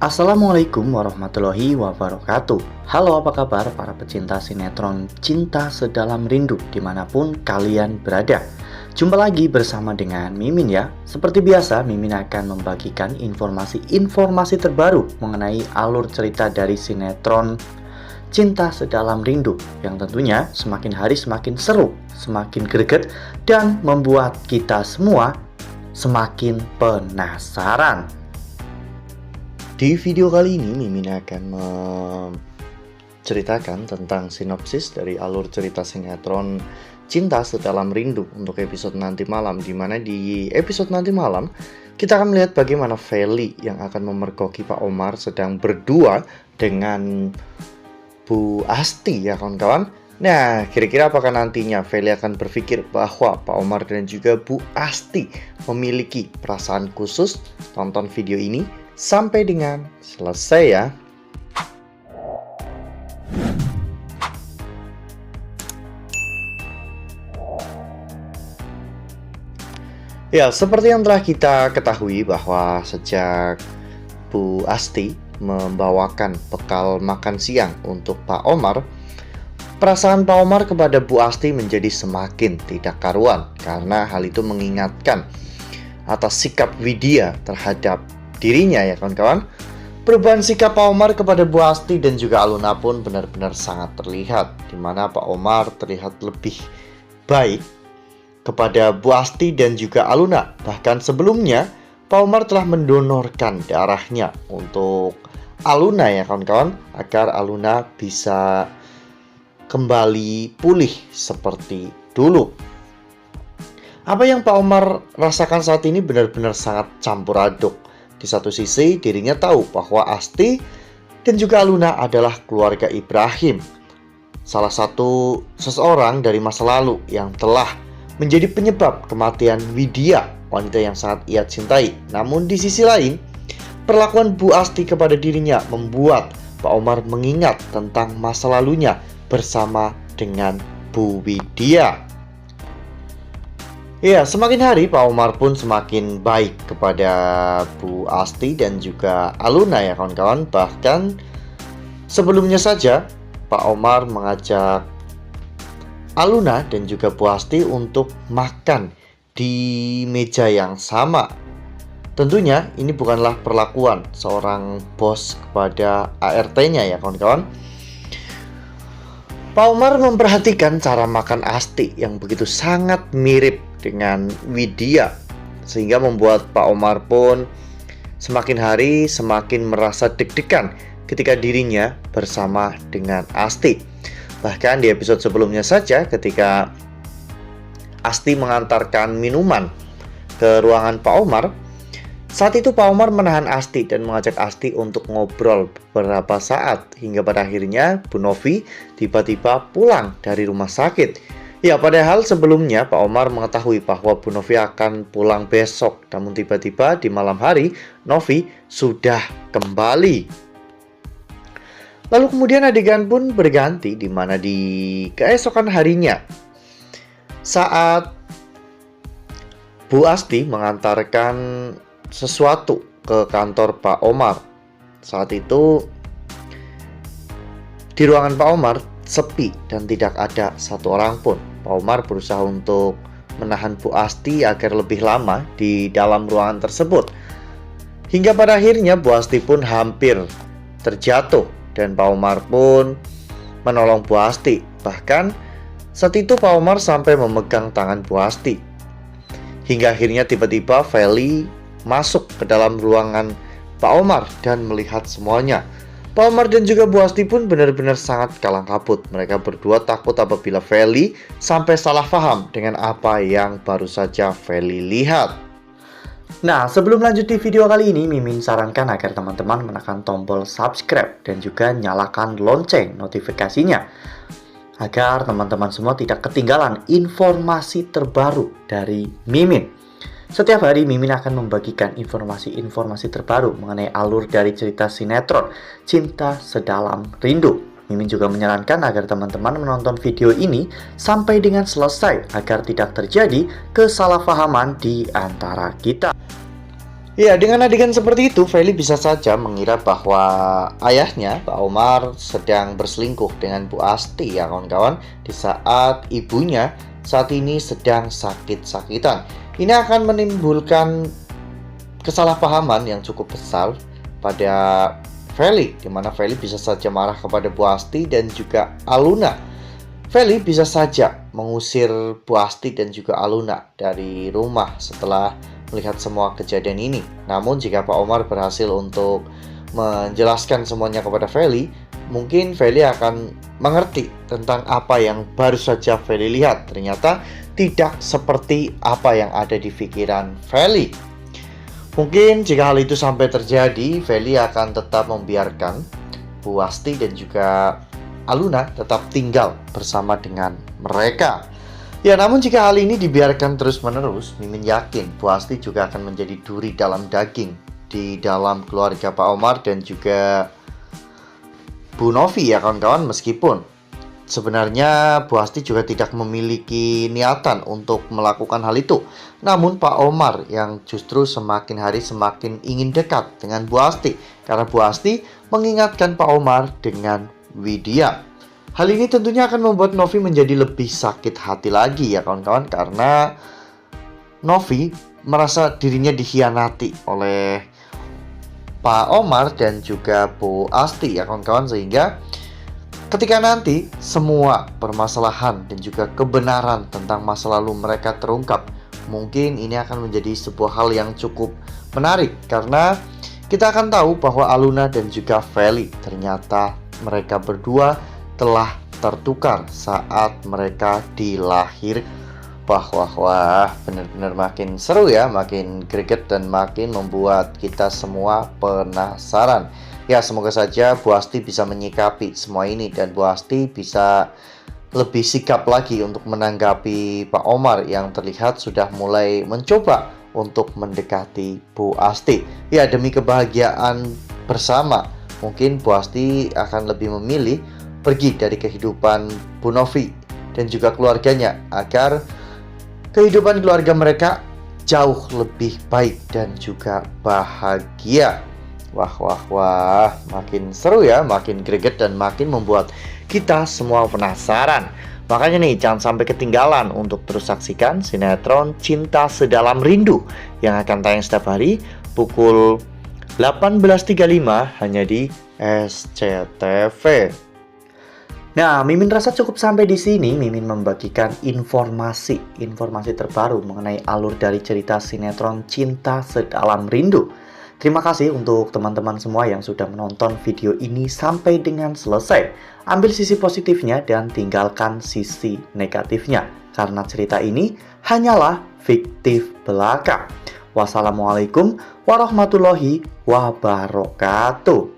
Assalamualaikum warahmatullahi wabarakatuh. Halo, apa kabar para pecinta sinetron Cinta Sedalam Rindu dimanapun kalian berada. Jumpa lagi bersama dengan Mimin ya. Seperti biasa, Mimin akan membagikan informasi-informasi terbaru mengenai alur cerita dari sinetron Cinta Sedalam Rindu yang tentunya semakin hari semakin seru, semakin greget, dan membuat kita semua semakin penasaran. Di video kali ini Mimin akan menceritakan tentang sinopsis dari alur cerita sinetron Cinta Sedalam Rindu untuk episode nanti malam, dimana di episode nanti malam kita akan melihat bagaimana Feli yang akan memergoki Pak Omar sedang berdua dengan Bu Asti ya kawan-kawan. Nah, kira-kira apakah nantinya Feli akan berpikir bahwa Pak Omar dan juga Bu Asti memiliki perasaan khusus? Tonton video ini sampai dengan selesai ya. Ya, seperti yang telah kita ketahui bahwa sejak Bu Asti membawakan bekal makan siang untuk Pak Omar, perasaan Pak Omar kepada Bu Asti menjadi semakin tidak karuan karena hal itu mengingatkan atas sikap Widya terhadap dirinya ya kawan-kawan. Perubahan sikap Pak Omar kepada Bu Asti dan juga Aluna pun benar-benar sangat terlihat, di mana Pak Omar terlihat lebih baik kepada Bu Asti dan juga Aluna. Bahkan sebelumnya Pak Omar telah mendonorkan darahnya untuk Aluna ya kawan-kawan, agar Aluna bisa kembali pulih seperti dulu. Apa yang Pak Omar rasakan saat ini benar-benar sangat campur aduk. Di satu sisi dirinya tahu bahwa Asti dan juga Aluna adalah keluarga Ibrahim, salah satu seseorang dari masa lalu yang telah menjadi penyebab kematian Widya, wanita yang sangat ia cintai. Namun di sisi lain, perlakuan Bu Asti kepada dirinya membuat Pak Omar mengingat tentang masa lalunya bersama dengan Bu Widya. Ya, semakin hari Pak Omar pun semakin baik kepada Bu Asti dan juga Aluna ya kawan-kawan. Bahkan sebelumnya saja Pak Omar mengajak Aluna dan juga Bu Asti untuk makan di meja yang sama. Tentunya ini bukanlah perlakuan seorang bos kepada ART-nya ya kawan-kawan. Pak Omar memperhatikan cara makan Asti yang begitu sangat mirip dengan Widya, sehingga membuat Pak Omar pun semakin hari semakin merasa deg-degan ketika dirinya bersama dengan Asti. Bahkan di episode sebelumnya saja, ketika Asti mengantarkan minuman ke ruangan Pak Omar, saat itu Pak Omar menahan Asti dan mengajak Asti untuk ngobrol beberapa saat, hingga pada akhirnya Bu Novi tiba-tiba pulang dari rumah sakit. Ya, padahal sebelumnya Pak Omar mengetahui bahwa Bu Novi akan pulang besok, namun tiba-tiba di malam hari Novi sudah kembali. Lalu kemudian adegan pun berganti, di mana di keesokan harinya saat Bu Asti mengantarkan sesuatu ke kantor Pak Omar. Saat itu di ruangan Pak Omar sepi dan tidak ada satu orang pun. Pak Omar berusaha untuk menahan Bu Asti agar lebih lama di dalam ruangan tersebut, hingga pada akhirnya Bu Asti pun hampir terjatuh dan Pak Omar pun menolong Bu Asti. Bahkan saat itu Pak Omar sampai memegang tangan Bu Asti, hingga akhirnya tiba-tiba Feli masuk ke dalam ruangan Pak Omar dan melihat semuanya. Pak Omar dan juga Bu Asti pun benar-benar sangat kalang kabut. Mereka berdua takut apabila Feli sampai salah paham dengan apa yang baru saja Feli lihat. Nah, sebelum lanjut di video kali ini, Mimin sarankan agar teman-teman menekan tombol subscribe dan juga nyalakan lonceng notifikasinya, agar teman-teman semua tidak ketinggalan informasi terbaru dari Mimin. Setiap hari Mimin akan membagikan informasi-informasi terbaru mengenai alur dari cerita sinetron Cinta Sedalam Rindu. Mimin juga menyarankan agar teman-teman menonton video ini sampai dengan selesai agar tidak terjadi kesalahpahaman di antara kita. Ya, dengan adegan seperti itu, Feli bisa saja mengira bahwa ayahnya, Pak Omar, sedang berselingkuh dengan Bu Asti ya kawan-kawan, di saat ibunya saat ini sedang sakit-sakitan. Ini akan menimbulkan kesalahpahaman yang cukup besar pada Feli, di mana Feli bisa saja marah kepada Bu Asti dan juga Aluna. Feli bisa saja mengusir Bu Asti dan juga Aluna dari rumah setelah melihat semua kejadian ini. Namun jika Pak Omar berhasil untuk menjelaskan semuanya kepada Feli, mungkin Feli akan mengerti tentang apa yang baru saja Feli lihat. Ternyata tidak seperti apa yang ada di pikiran Feli. Mungkin jika hal itu sampai terjadi, Feli akan tetap membiarkan Bu Asti dan juga Aluna tetap tinggal bersama dengan mereka. Ya, namun jika hal ini dibiarkan terus-menerus, Mimin yakin Bu Asti juga akan menjadi duri dalam daging di dalam keluarga Pak Omar dan juga Bu Novi ya kawan-kawan. Meskipun sebenarnya Bu Asti juga tidak memiliki niatan untuk melakukan hal itu, namun Pak Omar yang justru semakin hari semakin ingin dekat dengan Bu Asti, karena Bu Asti mengingatkan Pak Omar dengan Widya. Hal ini tentunya akan membuat Novi menjadi lebih sakit hati lagi ya kawan-kawan, karena Novi merasa dirinya dikhianati oleh Pak Omar dan juga Bu Asti ya kawan-kawan, sehingga ketika nanti semua permasalahan dan juga kebenaran tentang masa lalu mereka terungkap, mungkin ini akan menjadi sebuah hal yang cukup menarik, karena kita akan tahu bahwa Aluna dan juga Feli ternyata mereka berdua telah tertukar saat mereka dilahirkan. Wah, benar-benar makin seru ya, makin greget dan makin membuat kita semua penasaran. Ya, semoga saja Bu Asti bisa menyikapi semua ini dan Bu Asti bisa lebih sikap lagi untuk menanggapi Pak Omar yang terlihat sudah mulai mencoba untuk mendekati Bu Asti. Ya, demi kebahagiaan bersama, mungkin Bu Asti akan lebih memilih pergi dari kehidupan Bu Novi dan juga keluarganya agar kehidupan keluarga mereka jauh lebih baik dan juga bahagia. Wah, makin seru ya, makin greget dan makin membuat kita semua penasaran. Makanya nih, jangan sampai ketinggalan untuk terus saksikan sinetron Cinta Sedalam Rindu yang akan tayang setiap hari pukul 18.35 hanya di SCTV. Nah, Mimin rasa cukup sampai di sini. Mimin membagikan informasi terbaru mengenai alur dari cerita sinetron Cinta Sedalam Rindu. Terima kasih untuk teman-teman semua yang sudah menonton video ini sampai dengan selesai. Ambil sisi positifnya dan tinggalkan sisi negatifnya, karena cerita ini hanyalah fiktif belaka. Wassalamualaikum warahmatullahi wabarakatuh.